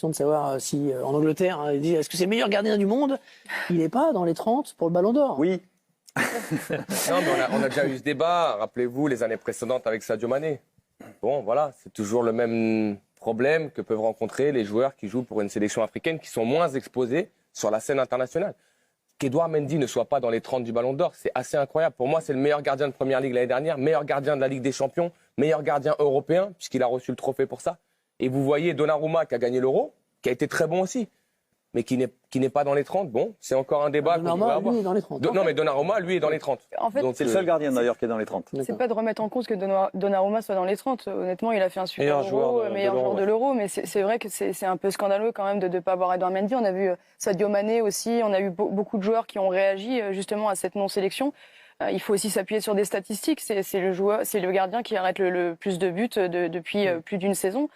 question de savoir si en Angleterre, hein, ils disent est-ce que c'est le meilleur gardien du monde? Il n'est pas dans les 30 pour le Ballon d'Or. Oui. Non, mais on a déjà eu ce débat, rappelez-vous, les années précédentes avec Sadio Mané. Bon, voilà, c'est toujours le même problème que peuvent rencontrer les joueurs qui jouent pour une sélection africaine qui sont moins exposés sur la scène internationale. Qu'Edouard Mendy ne soit pas dans les 30 du Ballon d'Or, c'est assez incroyable. Pour moi, c'est le meilleur gardien de Première Ligue l'année dernière, meilleur gardien de la Ligue des Champions, meilleur gardien européen, puisqu'il a reçu le trophée pour ça. Et vous voyez Donnarumma qui a gagné l'Euro, qui a été très bon aussi, mais qui n'est pas dans les 30. Bon, c'est encore un débat qu'on pourrait avoir. Lui est dans les 30. Non, mais Donnarumma, lui, est dans les 30. En fait, Donc, C'est le seul gardien d'ailleurs qui est dans les 30. c'est pas de remettre en cause que Donnarumma soit dans les 30. Honnêtement, il a fait un super Meilleur joueur meilleur joueur de l'Euro. Mais c'est vrai que c'est un peu scandaleux quand même de ne pas avoir Edouard Mendy. On a vu Sadio Mané aussi. On a eu beaucoup de joueurs qui ont réagi justement à cette non-sélection. Il faut aussi s'appuyer sur des statistiques. C'est le gardien qui arrête le plus de buts depuis plus d'une saison.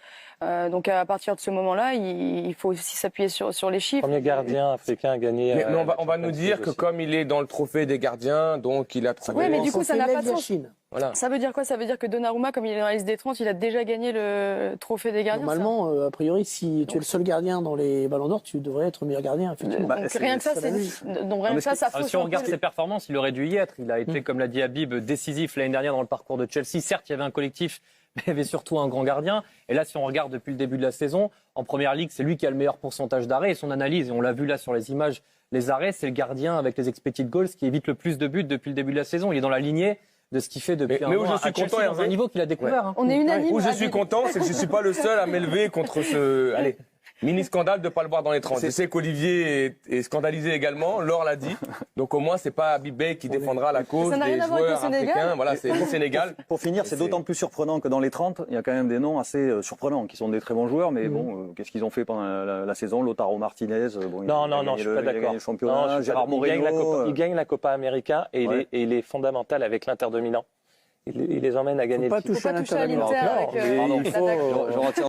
Donc à partir de ce moment-là, il faut aussi s'appuyer sur les chiffres. Premier gardien africain à gagner. Mais on va nous dire que comme il est dans le trophée des gardiens, donc il a trouvé... Oui, mais du coup, ça n'a pas de sens. Voilà. Ça veut dire quoi? Ça veut dire que Donnarumma, comme il est dans la liste des 30, il a déjà gagné le trophée des gardiens. Normalement, a priori, si tu es le seul gardien dans les Ballons d'Or, tu devrais être le meilleur gardien, effectivement. Donc rien que ça, ça fausse. Si on regarde ses performances, il aurait dû y être. Il a été, comme l'a dit Habib, décisif l'année dernière dans le parcours de Chelsea. Certes, il y avait un collectif, mais il y avait surtout un grand gardien. Et là, si on regarde depuis le début de la saison, en Première Ligue, c'est lui qui a le meilleur pourcentage d'arrêts. Et son analyse, et on l'a vu là sur les images, les arrêts, c'est le gardien avec les expected goals qui évite le plus de buts depuis le début de la saison. Il est dans la lignée de ce qu'il fait depuis un an à Chelsea, dans un niveau qu'il a découvert. Ouais. On est unanime. Où je suis content, c'est que je ne suis pas le seul à m'élever contre ce... Allez, mini-scandale de ne pas le voir dans les 30. Je sais qu'Olivier est scandalisé également, Laure l'a dit. Donc au moins, ce n'est pas Habib Beye qui défendra la cause des joueurs africains. Voilà, c'est le Sénégal. Pour finir, c'est d'autant plus surprenant que dans les 30, il y a quand même des noms assez surprenants, qui sont des très bons joueurs, mais bon, qu'est-ce qu'ils ont fait pendant la saison? Lautaro Martinez, Non, je suis pas d'accord. Gérard Moreno. Il gagne la Copa América et il est fondamental avec l'Inter de Milan. Il les emmène à gagner Faut pas le titre. toucher à Faut pas toucher à l'Inter. l'Inter avec Pardon, l'attaque. je retire